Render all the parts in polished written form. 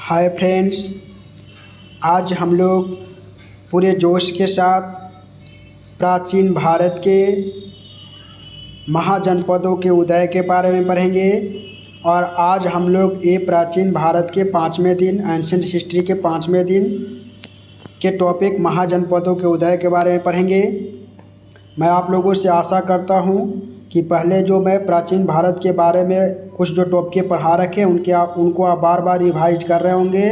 Hi friends, आज हम लोग पूरे जोश के साथ प्राचीन भारत के महाजनपदों के उदय के बारे में पढ़ेंगे। और आज हम लोग ये प्राचीन भारत के 5वें दिन, एंशिएंट हिस्ट्री के 5वें दिन के टॉपिक महाजनपदों के उदय के बारे में पढ़ेंगे। मैं आप लोगों से आशा करता हूँ कि पहले जो मैं प्राचीन भारत के बारे में कुछ जो टॉपिक पढ़ा रखे उनको आप बार बार रिवाइज कर रहे होंगे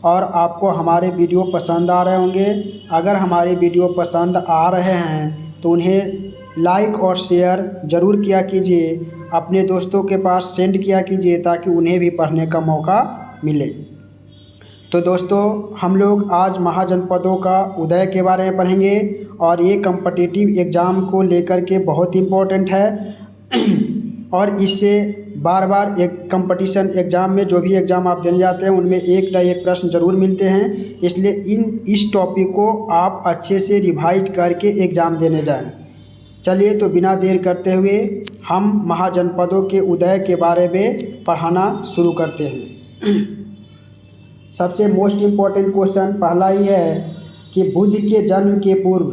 और आपको हमारे वीडियो पसंद आ रहे होंगे। अगर हमारे वीडियो पसंद आ रहे हैं तो उन्हें लाइक और शेयर ज़रूर किया कीजिए, अपने दोस्तों के पास सेंड किया कीजिए ताकि उन्हें भी पढ़ने का मौका मिले। तो दोस्तों, हम लोग आज महाजनपदों का उदय के बारे में पढ़ेंगे और ये कॉम्पिटिटिव एग्ज़ाम को लेकर के बहुत इम्पोर्टेंट है और इससे बार बार एक कंपटीशन एग्ज़ाम में जो भी एग्ज़ाम आप देने जाते हैं उनमें एक न एक प्रश्न ज़रूर मिलते हैं। इसलिए इस टॉपिक को आप अच्छे से रिवाइज करके एग्ज़ाम देने जाएं। चलिए, तो बिना देर करते हुए हम महाजनपदों के उदय के बारे में पढ़ाना शुरू करते हैं। सबसे मोस्ट इम्पॉर्टेंट क्वेश्चन पहला ही है कि बुद्ध के जन्म के पूर्व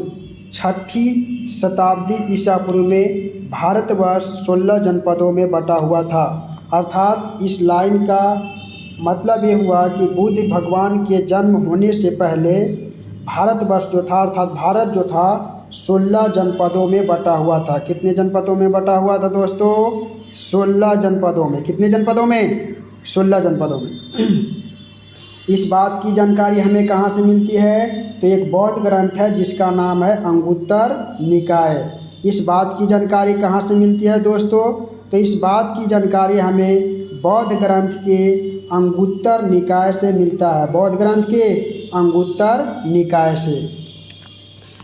6ठी शताब्दी ईसा पूर्व में भारतवर्ष 16 जनपदों में बटा हुआ था। अर्थात इस लाइन का मतलब ये हुआ कि बुद्ध भगवान के जन्म होने से पहले भारतवर्ष जो था, अर्थात भारत जो था, 16 जनपदों में बटा हुआ था। कितने जनपदों में बटा हुआ था दोस्तों? 16 जनपदों में। कितने जनपदों में? 16 जनपदों में। इस बात की जानकारी हमें कहाँ से मिलती है? तो एक बौद्ध ग्रंथ है जिसका नाम है अंगुत्तर निकाय। इस बात की जानकारी कहाँ से मिलती है दोस्तों? तो इस बात की जानकारी हमें बौद्ध ग्रंथ के अंगुत्तर निकाय से मिलता है। बौद्ध ग्रंथ के अंगुत्तर निकाय से।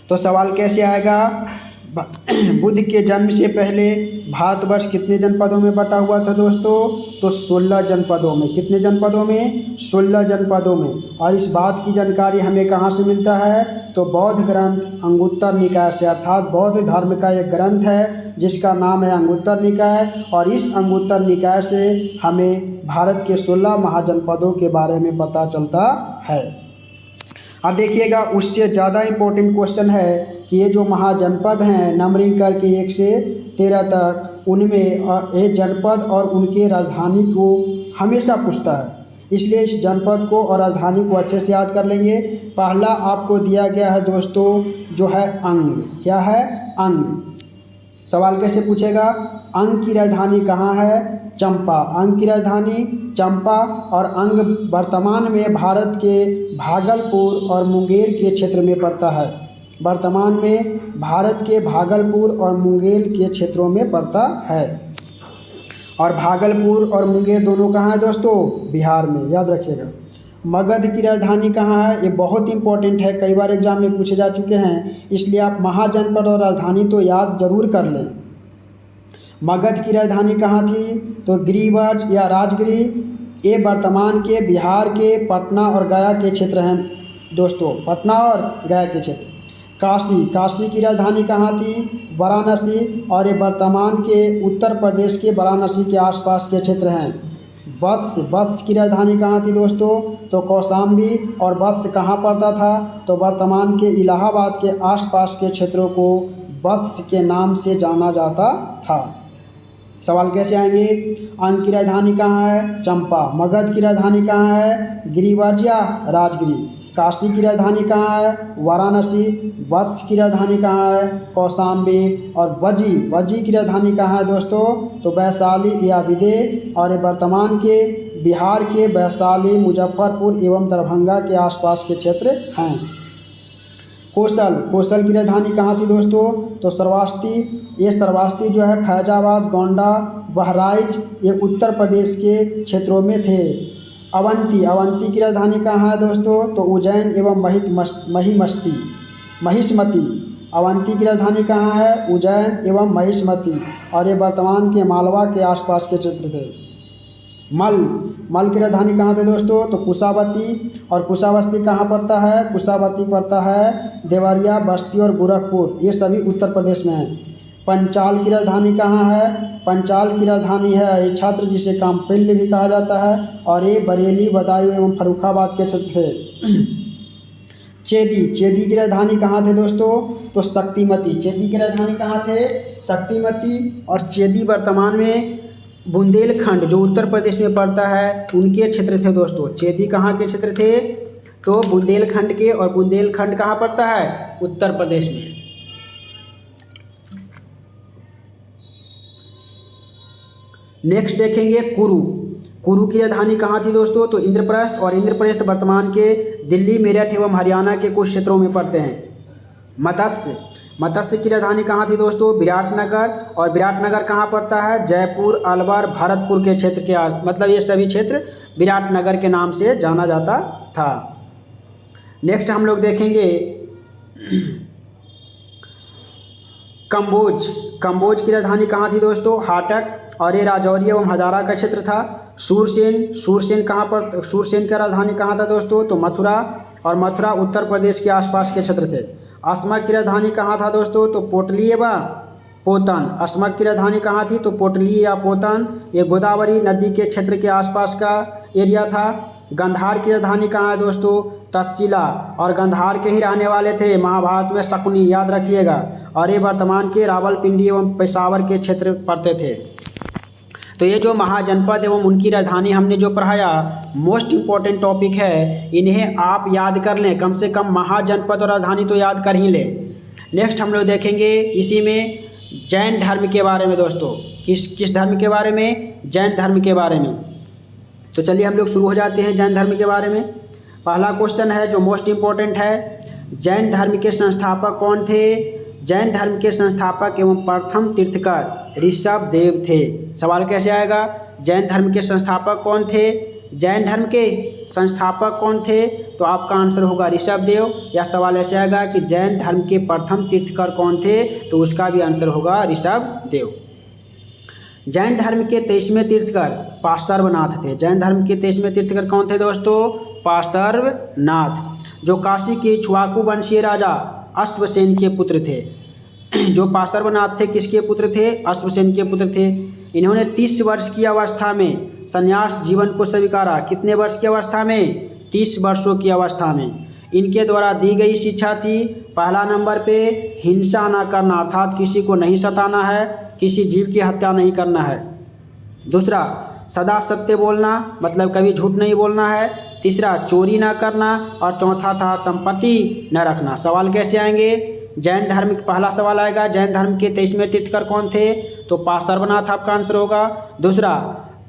तो सवाल कैसे आएगा? बुद्ध के जन्म से पहले भारतवर्ष कितने जनपदों में बटा हुआ था दोस्तों? तो 16 जनपदों में। कितने जनपदों में? 16 जनपदों में। और इस बात की जानकारी हमें कहाँ से मिलता है? तो बौद्ध ग्रंथ अंगुत्तर निकाय से। अर्थात बौद्ध धर्म का एक ग्रंथ है जिसका नाम है अंगुत्तर निकाय और इस अंगुत्तर निकाय से हमें भारत के 16 महाजनपदों के बारे में पता चलता है। अब देखिएगा, उससे ज़्यादा इम्पोर्टेंट क्वेश्चन है कि ये जो महाजनपद हैं नंबरिंग करके 1 से 13 तक, उनमें ये जनपद और उनके राजधानी को हमेशा पूछता है। इसलिए इस जनपद को और राजधानी को अच्छे से याद कर लेंगे। पहला आपको दिया गया है दोस्तों जो है अंग। क्या है? अंग। सवाल कैसे पूछेगा? अंग की राजधानी कहाँ है? चंपा। अंग की राजधानी चंपा। और अंग वर्तमान में भारत के भागलपुर और मुंगेर के क्षेत्र में पड़ता है। वर्तमान में भारत के भागलपुर और मुंगेर के क्षेत्रों में पड़ता है। और भागलपुर और मुंगेर दोनों कहाँ है दोस्तों? बिहार में। याद रखिएगा। मगध की राजधानी कहाँ है? ये बहुत इंपॉर्टेंट है, कई बार एग्जाम में पूछे जा चुके हैं, इसलिए आप महाजनपद और राजधानी तो याद जरूर कर लें। मगध की राजधानी कहाँ थी? तो गिरिवर या राजगिरी। ये वर्तमान के बिहार के पटना और गया के क्षेत्र हैं दोस्तों। पटना और गया के क्षेत्र। काशी की राजधानी कहाँ थी? वाराणसी। और ये वर्तमान के उत्तर प्रदेश के वाराणसी के आसपास के क्षेत्र हैं। वत्स की राजधानी कहाँ थी दोस्तों? तो कौशाम्बी। और वत्स कहाँ पड़ता था? तो वर्तमान के इलाहाबाद के आसपास के क्षेत्रों को वत्स के नाम से जाना जाता था। सवाल कैसे आएंगे? अंग की राजधानी कहाँ है? चंपा। मगध की राजधानी कहाँ है? गिरिवर या राजगिरी। काशी की राजधानी कहाँ है? वाराणसी। वत्स की राजधानी कहाँ है? कौशाम्बी। और वज्जी की राजधानी कहाँ है दोस्तों? तो वैशाली या विदेह। और ये वर्तमान के बिहार के वैशाली, मुजफ्फरपुर एवं दरभंगा के आसपास के क्षेत्र हैं। कौशल की राजधानी कहाँ थी दोस्तों? तो श्रावस्ती। ये श्रावस्ती जो है फैजाबाद, गोंडा, बहराइच, ये उत्तर प्रदेश के क्षेत्रों में थे। अवंती की राजधानी कहाँ है दोस्तों? तो उज्जैन एवं महिष्मती। अवंती की राजधानी कहाँ है? उज्जैन एवं महिष्मती। और ये वर्तमान के मालवा के आसपास के क्षेत्र थे। मल की राजधानी कहाँ थे दोस्तों? तो कुशावती। और कुशावती कहाँ पड़ता है? कुशावती पड़ता है देवरिया, बस्ती और गोरखपुर, ये सभी उत्तर प्रदेश में हैं। पंचाल की राजधानी कहाँ है? पंचाल की राजधानी है इच्छात्र, जिसे काम्पिल्य भी कहा जाता है, और ये बरेली, बदायूं एवं फर्रुखाबाद के क्षेत्र थे। चेदी की राजधानी कहाँ थे दोस्तों? तो शक्तिमती। चेदी की राजधानी कहाँ थे? शक्तिमती। और चेदी वर्तमान में बुंदेलखंड, जो उत्तर प्रदेश में पड़ता है, उनके क्षेत्र थे दोस्तों। चेदी कहाँ के क्षेत्र थे? तो बुंदेलखंड के, और बुंदेलखंड कहाँ पड़ता है? उत्तर प्रदेश में। नेक्स्ट देखेंगे कुरु की राजधानी कहाँ थी दोस्तों? तो इंद्रप्रस्थ, और इंद्रप्रस्थ वर्तमान के दिल्ली, मेरठ एवं हरियाणा के कुछ क्षेत्रों में पड़ते हैं। मत्स्य की राजधानी कहाँ थी दोस्तों? विराटनगर, और विराटनगर कहाँ पड़ता है? जयपुर, अलवर, भरतपुर के क्षेत्र के मतलब ये सभी क्षेत्र विराटनगर के नाम से जाना जाता था। नेक्स्ट हम लोग देखेंगे कंबोज की राजधानी कहाँ थी दोस्तों? हाटक, और ये राजौरी एवं हजारा का क्षेत्र था। सूरसेन कहाँ पर? सूरसेन का राजधानी कहाँ था दोस्तों? तो मथुरा, और मथुरा उत्तर प्रदेश के आसपास के क्षेत्र थे। अस्मक की राजधानी कहाँ था दोस्तों? तो पोटली एवं पोतन। अस्मक की राजधानी कहाँ थी? तो पोटली या पोतन, ये गोदावरी नदी के क्षेत्र के आसपास का एरिया था। गंधार की राजधानी कहाँ है दोस्तों? तक्षशिला, और गंधार के ही रहने वाले थे महाभारत में शकुनी, याद रखिएगा। और ये वर्तमान के रावलपिंडी एवं पेशावर के क्षेत्र पड़ते थे। तो ये जो महाजनपद एवं उनकी राजधानी हमने जो पढ़ाया, मोस्ट इम्पॉर्टेंट टॉपिक है, इन्हें आप याद कर लें, कम से कम महाजनपद और राजधानी तो याद कर ही लें। नेक्स्ट हम लोग देखेंगे इसी में जैन धर्म के बारे में दोस्तों। किस धर्म के बारे में? जैन धर्म के बारे में। तो चलिए हम लोग शुरू हो जाते हैं जैन धर्म के बारे में। पहला क्वेश्चन है जो मोस्ट इम्पॉर्टेंट है, जैन धर्म के संस्थापक कौन थे? जैन धर्म के संस्थापक एवं प्रथम तीर्थकर ऋषभदेव थे। सवाल कैसे आएगा? जैन धर्म के संस्थापक कौन थे? जैन धर्म के संस्थापक कौन थे? तो आपका आंसर होगा ऋषभदेव। या सवाल ऐसे आएगा कि जैन धर्म के प्रथम तीर्थकर कौन थे? तो उसका भी आंसर होगा ऋषभदेव। जैन धर्म के 23वें तीर्थकर पार्श्वनाथ थे। जैन धर्म के 23वें तीर्थकर कौन थे दोस्तों? पार्श्वनाथ, जो काशी के इक्ष्वाकु वंशीय राजा अश्वसेन के पुत्र थे। जो पार्श्वनाथ थे किसके पुत्र थे? अश्वसेन के पुत्र थे। इन्होंने 30 वर्ष की अवस्था में संन्यास जीवन को स्वीकारा। कितने वर्ष की अवस्था में? 30 वर्षों की अवस्था में। इनके द्वारा दी गई शिक्षा थी, पहला नंबर पे हिंसा ना करना, अर्थात किसी को नहीं सताना है, किसी जीव की हत्या नहीं करना है। दूसरा, सदा सत्य बोलना, मतलब कभी झूठ नहीं बोलना है। तीसरा, चोरी ना करना, और चौथा था संपत्ति न रखना। सवाल कैसे आएंगे? जैन धर्म, पहला सवाल आएगा जैन धर्म के 23वें तीर्थकर कौन थे? तो पार्श्वनाथ आपका आंसर होगा। दूसरा,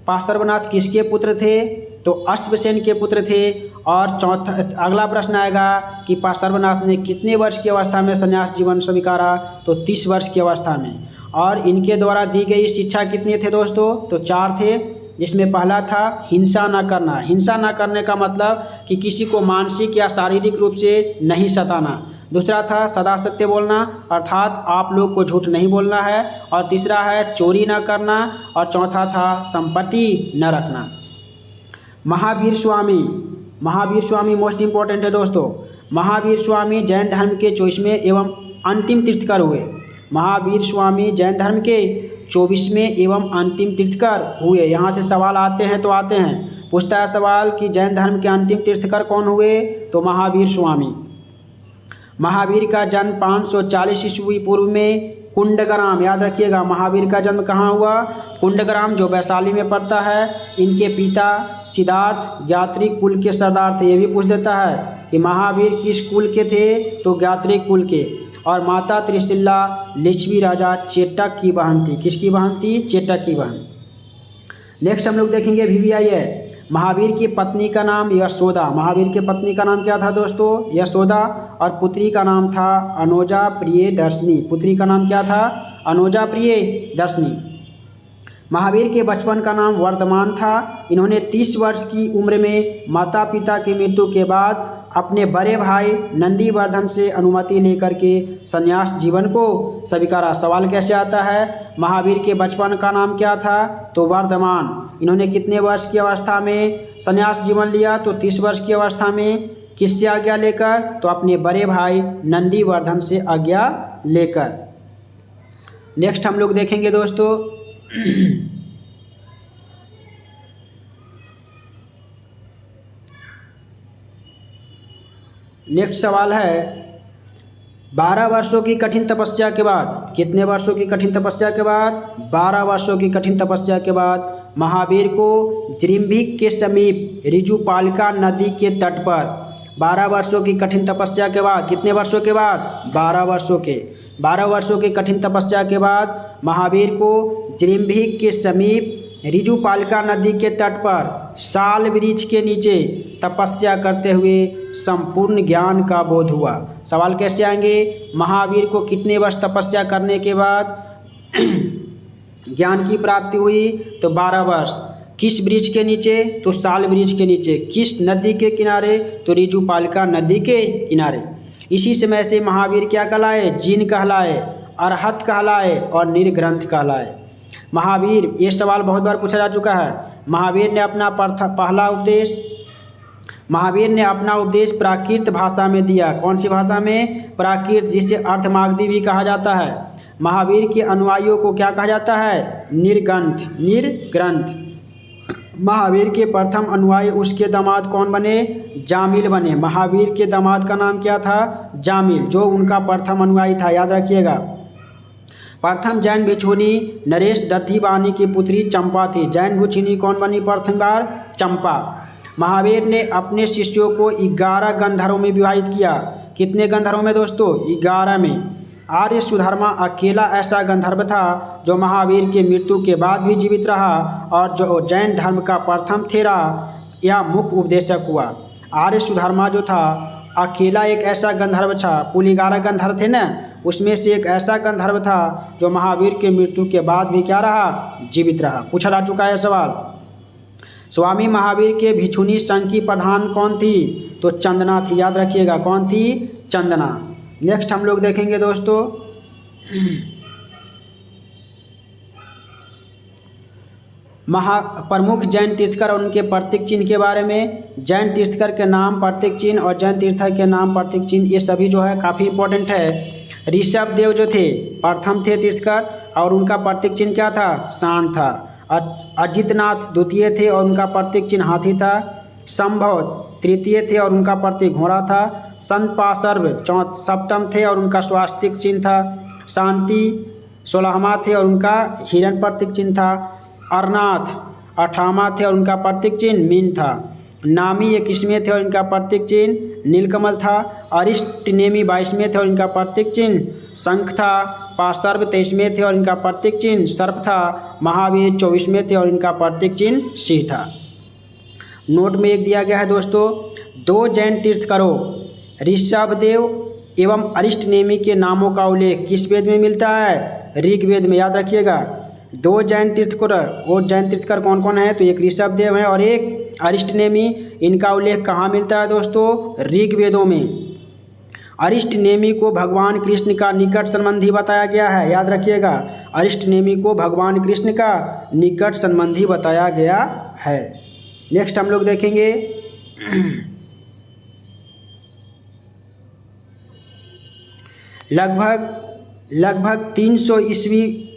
पार्श्वनाथ किसके पुत्र थे? तो अश्वसेन के पुत्र थे। और चौथा, अगला प्रश्न आएगा कि पार्श्वनाथ ने कितने वर्ष की अवस्था में संन्यास जीवन स्वीकारा? तो 30 वर्ष की अवस्था में। और इनके द्वारा दी गई शिक्षा कितने थे दोस्तों? तो 4 थे, जिसमें पहला था हिंसा न करना। हिंसा न करने का मतलब कि किसी को मानसिक या शारीरिक रूप से नहीं सताना। दूसरा था सदा सत्य बोलना, अर्थात आप लोग को झूठ नहीं बोलना है। और तीसरा है चोरी न करना। और चौथा था संपत्ति न रखना। महावीर स्वामी मोस्ट इम्पॉर्टेंट है दोस्तों। महावीर स्वामी जैन धर्म के 24वें एवं अंतिम तीर्थकर हुए। महावीर स्वामी जैन धर्म के 24वें एवं अंतिम तीर्थकर हुए। यहाँ से सवाल आते हैं तो आते हैं, पूछता है सवाल कि जैन धर्म के अंतिम तीर्थकर कौन हुए? तो महावीर स्वामी। महावीर का जन्म 540 ईस्वी पूर्व में कुंडग्राम, याद रखिएगा महावीर का जन्म कहाँ हुआ? कुंडग्राम, जो वैशाली में पड़ता है। इनके पिता सिद्धार्थ ज्ञात्री कुल के सरदार थे। ये भी पूछ देता है कि महावीर किस कुल के थे? तो ज्ञात्री कुल के। और माता त्रिशिला लिच्छवी राजा चेटक की बहन थी। किसकी बहन थी? चेटक की बहन। नेक्स्ट हम लोग देखेंगे VVI है। महावीर की पत्नी का नाम यशोदा। महावीर की पत्नी का नाम क्या था दोस्तों? यशोदा। और पुत्री का नाम था अनुजा प्रिय दर्शनी। पुत्री का नाम क्या था? अनुजा प्रिय दर्शनी। महावीर के बचपन का नाम वर्धमान था। इन्होंने 30 वर्ष की उम्र में माता पिता की मृत्यु के बाद अपने बड़े भाई नंदीवर्धन से अनुमति लेकर के संन्यास जीवन को स्वीकारा। सवाल कैसे आता है? महावीर के बचपन का नाम क्या था? तो वर्धमान। इन्होंने कितने वर्ष की अवस्था में संन्यास जीवन लिया? तो 30 वर्ष की अवस्था में। किससे आज्ञा लेकर? तो अपने बड़े भाई नंदीवर्धन से आज्ञा लेकर। नेक्स्ट हम लोग देखेंगे दोस्तों नेक्स्ट सवाल है 12 वर्षों की कठिन तपस्या के बाद, कितने वर्षों की कठिन तपस्या के बाद? 12 वर्षों की कठिन तपस्या के बाद महावीर को जृंभिक के समीप ऋजुपालिका नदी के तट पर, 12 वर्षों की कठिन तपस्या के बाद, कितने वर्षों के बाद? 12 वर्षों के, 12 वर्षों की कठिन तपस्या के बाद महावीर को जृंभिक के समीप ऋजुपालिका नदी के तट पर साल वृक्ष के नीचे तपस्या करते हुए संपूर्ण ज्ञान का बोध हुआ। सवाल कैसे आएंगे? महावीर को कितने वर्ष तपस्या करने के बाद ज्ञान की प्राप्ति हुई? तो 12 वर्ष। किस वृक्ष के नीचे? तो साल वृक्ष के नीचे। किस नदी के किनारे? तो ऋजुपालिका नदी के किनारे। इसी समय से महावीर क्या कहलाए? जिन कहलाए, अरहत कहलाए और निर्ग्रंथ कहलाए। महावीर, ये सवाल बहुत बार पूछा जा चुका है। महावीर ने अपना उपदेश प्राकृत भाषा में दिया। कौन सी भाषा में? प्राकृत, जिसे अर्धमागधी भी कहा जाता है। महावीर के अनुयायियों को क्या कहा जाता है? निर्ग्रंथ। महावीर के प्रथम अनुयायी उसके दामाद कौन बने? जामिल बने। महावीर के दामाद का नाम क्या था? जामिल, जो उनका प्रथम अनुयायी था, याद रखिएगा। प्रथम जैन भिक्षुणी नरेश दधिवानी की पुत्री चंपा थी। जैन भिक्षुणी कौन बनी प्रथम बार? चंपा। महावीर ने अपने शिष्यों को 11 गंधर्वों में विभाजित किया। कितने गंधर्वों में दोस्तों? 11 में। आर्य सुधर्मा अकेला ऐसा गंधर्व था जो महावीर के मृत्यु के बाद भी जीवित रहा और जो जैन धर्म का प्रथम थेरा या मुख्य उपदेशक हुआ। आर्य सुधर्मा जो था अकेला एक ऐसा गंधर्व था, कुल 11 गंधर्व थे ना, उसमें से एक ऐसा गंधर्व था जो महावीर के मृत्यु के बाद भी क्या रहा? जीवित रहा। पूछा जा चुका है सवाल। स्वामी महावीर के भिक्षुणी संघ की प्रधान कौन थी? तो चंदना थी, याद रखिएगा। कौन थी? चंदना। नेक्स्ट हम लोग देखेंगे दोस्तों प्रमुख जैन तीर्थकर और उनके प्रतीक चिन्ह के बारे में। जैन तीर्थकर के नाम, प्रतीक चिन्ह और जैन तीर्थकर के नाम, प्रतीक चिन्ह, ये सभी जो है काफ़ी इंपॉर्टेंट है। ऋषभ देव जो थे प्रथम थे तीर्थकर और उनका प्रतीक चिन्ह क्या था? सांड था। अजितनाथ द्वितीय थे और उनका प्रतीक चिन्ह हाथी था। संभव तृतीय थे और उनका प्रतीक घोड़ा था। संत पार्श्व सप्तम थे और उनका स्वास्तिक चिन्ह था। शांति 16वां थे और उनका हिरण प्रतीक चिन्ह था। अरनाथ 18वां थे और उनका प्रतीक चिन्ह मीन था। नामी 21वें थे और इनका प्रतीक चिन्ह नीलकमल था। अरिष्ट नेमी 22वें थे और इनका प्रतीक चिन्ह शंख था। पार्श्व 23वें थे और इनका प्रतीक चिन्ह सर्प था। महावीर 24वें थे और इनका प्रतीक चिन्ह सिंह था। नोट में एक दिया गया है दोस्तों, 2 जैन तीर्थकरों ऋषभदेव एवं अरिष्ट नेमी के नामों का उल्लेख किस वेद में मिलता है? ऋग्वेद में, याद रखिएगा। 2 जैन तीर्थकर, वो जैन तीर्थकर कौन कौन है? तो एक ऋषभदेव है और एक अरिष्ट नेमी। इनका उल्लेख कहाँ मिलता है दोस्तों? ऋग्वेदों में। अरिष्ट नेमी को भगवान कृष्ण का निकट संबंधी बताया गया है, याद रखिएगा। अरिष्ट नेमी को भगवान कृष्ण का निकट संबंधी बताया गया है। नेक्स्ट हम लोग देखेंगे लगभग 300 ईस्वी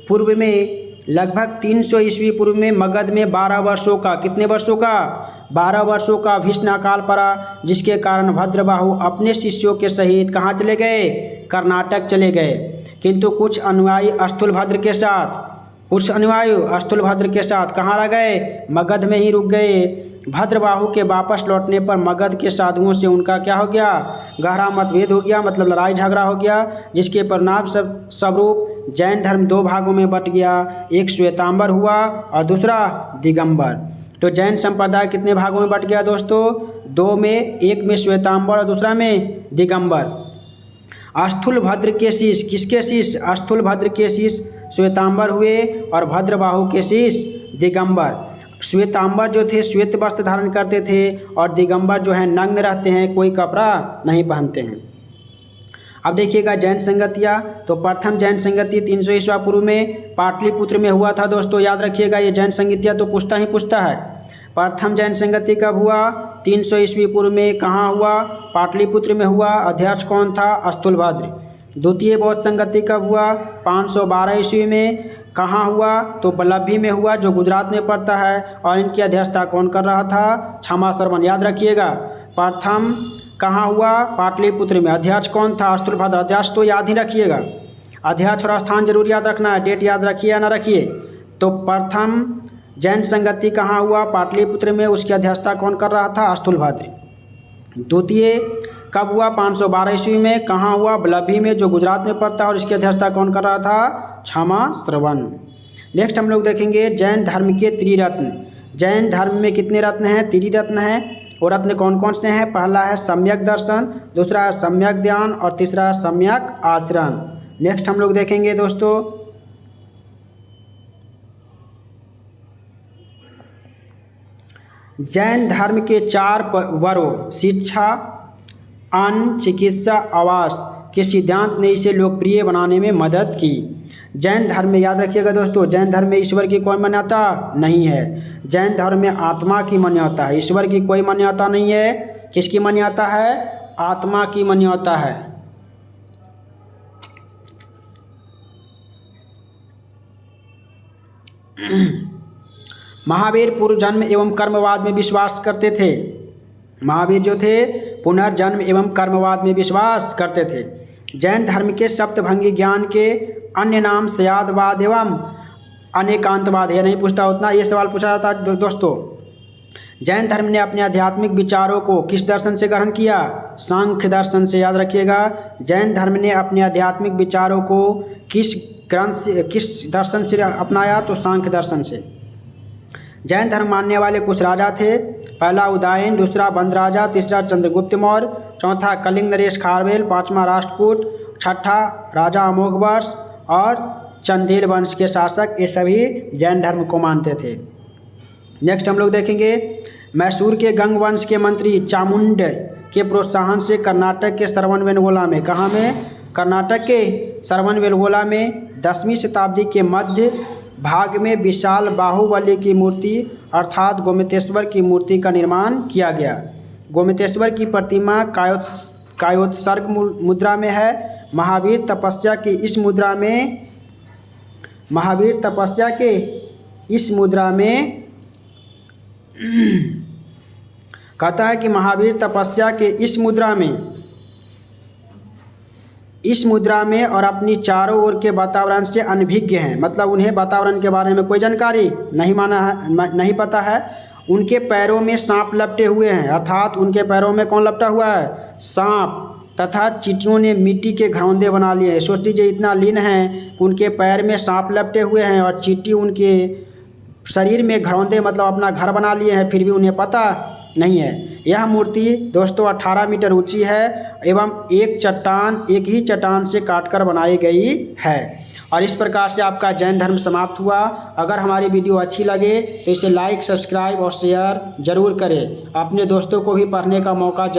पूर्व में मगध में 12 वर्षों का, कितने वर्षों का? 12 वर्षों का भीषण अकाल पड़ा, जिसके कारण भद्रबाहु अपने शिष्यों के सहित कहाँ चले गए? कर्नाटक चले गए। किंतु कुछ अनुयायी स्थूलभद्र के साथ कहाँ रह गए? मगध में ही रुक गए। भद्रबाहु के वापस लौटने पर मगध के साधुओं से उनका क्या हो गया? गहरा मतभेद हो गया, मतलब लड़ाई झगड़ा हो गया, जिसके परिणाम स्वरूप जैन धर्म 2 भागों में बट गया। एक श्वेतांबर हुआ और दूसरा दिगंबर। तो जैन संप्रदाय कितने भागों में बट गया दोस्तों? 2 में, एक में श्वेतांबर और दूसरा में दिगंबर। स्थूलभद्र के शिष्य, किसके शिष्य? स्थूलभद्र के शिष्य श्वेतांबर हुए और भद्रबाहु के शिष्य दिगंबर। श्वेतांबर जो थे श्वेत वस्त्र धारण करते थे और दिगंबर जो है नग्न रहते हैं, कोई कपड़ा नहीं पहनते हैं। अब देखिएगा जैन संगतियाँ, तो प्रथम जैन संगति 300 ईस्वी पूर्व में पाटलिपुत्र में हुआ था दोस्तों, याद रखिएगा। ये जैन संगतियाँ तो पूछता है। प्रथम जैन संगति कब हुआ? 300 ईस्वी पूर्व में। कहाँ हुआ? पाटलिपुत्र में हुआ। अध्यक्ष कौन था? स्थूलभद्र। द्वितीय बौद्ध संगति कब हुआ? 512 ईस्वी में। कहाँ हुआ? तो बल्लभी में हुआ, जो गुजरात में पड़ता है। और इनकी अध्यक्षता कौन कर रहा था? क्षमा श्रवण। याद रखिएगा। प्रथम कहाँ हुआ? पाटलिपुत्र में। अध्यक्ष कौन था? अस्तुलभद्र। अध्यक्ष तो याद ही रखिएगा, अध्यक्ष और स्थान जरूर याद रखना है, डेट याद रखिए या ना रखिए। तो प्रथम जैन संगति कहाँ हुआ? पाटलिपुत्र में। उसकी अध्यक्षता कौन कर रहा था? अस्तुलभद्र। द्वितीय कब हुआ? 512 ईस्वी में। कहाँ हुआ? बल्लभी में, जो गुजरात में पड़ता है। और इसकी अध्यक्षता कौन कर रहा था? क्षमा श्रवण। नेक्स्ट हम लोग देखेंगे जैन धर्म के त्रिरत्न। जैन धर्म में कितने रत्न हैं? त्रिरत्न हैं। और रत्न कौन कौन से हैं? पहला है सम्यक दर्शन, दूसरा है सम्यक ध्यान और तीसरा है सम्यक आचरण। नेक्स्ट हम लोग देखेंगे दोस्तों जैन धर्म के 4 वरों शिक्षा, अन्न, चिकित्सा, आवास के सिद्धांत ने इसे लोकप्रिय बनाने में मदद की। जैन धर्म में याद रखिएगा दोस्तों, जैन धर्म में ईश्वर की कोई मान्यता नहीं है। जैन धर्म में आत्मा की मान्यता है, ईश्वर की कोई मान्यता नहीं है। किसकी मान्यता है? आत्मा की मान्यता है। महावीर पुनर्जन्म एवं कर्मवाद में विश्वास करते थे। महावीर जो थे पुनर्जन्म एवं कर्मवाद में विश्वास करते थे। जैन धर्म के सप्तभंगी ज्ञान के अन्य नाम स्यादवाद एवं अनेकांतवाद है। नहीं पूछता उतना, ये सवाल पूछा जाता है दोस्तों। जैन धर्म ने अपने आध्यात्मिक विचारों को किस दर्शन से ग्रहण किया? सांख्य दर्शन से। याद रखिएगा, जैन धर्म ने अपने आध्यात्मिक विचारों को किस ग्रंथ से, किस दर्शन से अपनाया? तो सांख्य दर्शन से। जैन धर्म मानने वाले कुछ राजा थे। पहला उदयन, दूसरा बंद राजा, तीसरा चंद्रगुप्त मौर्य, चौथा कलिंग नरेश खारवेल, पांचवा राष्ट्रकूट, छठा राजा अमोघवर्ष और चंदेल वंश के शासक। ये सभी जैन धर्म को मानते थे। नेक्स्ट हम लोग देखेंगे मैसूर के गंग वंश के मंत्री चामुंड के प्रोत्साहन से कर्नाटक के श्रवणबेलगोला में, कहाँ में? कर्नाटक के श्रवणबेलगोला में 10वीं शताब्दी के मध्य भाग में विशाल बाहुबली की मूर्ति अर्थात गोमतेश्वर की मूर्ति का निर्माण किया गया। गोमतेश्वर की प्रतिमा कायोत्सर्ग मुद्रा में है। महावीर तपस्या की इस मुद्रा में कहता है कि महावीर तपस्या के इस मुद्रा में और अपनी चारों ओर के वातावरण से अनभिज्ञ हैं। मतलब उन्हें वातावरण के बारे में कोई जानकारी नहीं पता है। उनके पैरों में सांप लपटे हुए हैं, अर्थात उनके पैरों में कौन लपटा हुआ है? सांप। तथा चींटियों ने मिट्टी के घरौंदे बना लिए हैं। सोच लीजिए, इतना लीन है कि उनके पैर में सांप लपटे हुए हैं और चींटी उनके शरीर में घरौंदे मतलब अपना घर बना लिए हैं, फिर भी उन्हें पता नहीं है। यह मूर्ति दोस्तों 18 मीटर ऊंची है एवं एक ही चट्टान से काटकर बनाई गई है। और इस प्रकार से आपका जैन धर्म समाप्त हुआ। अगर हमारी वीडियो अच्छी लगे तो इसे लाइक, सब्सक्राइब और शेयर जरूर करें। अपने दोस्तों को भी पढ़ने का मौका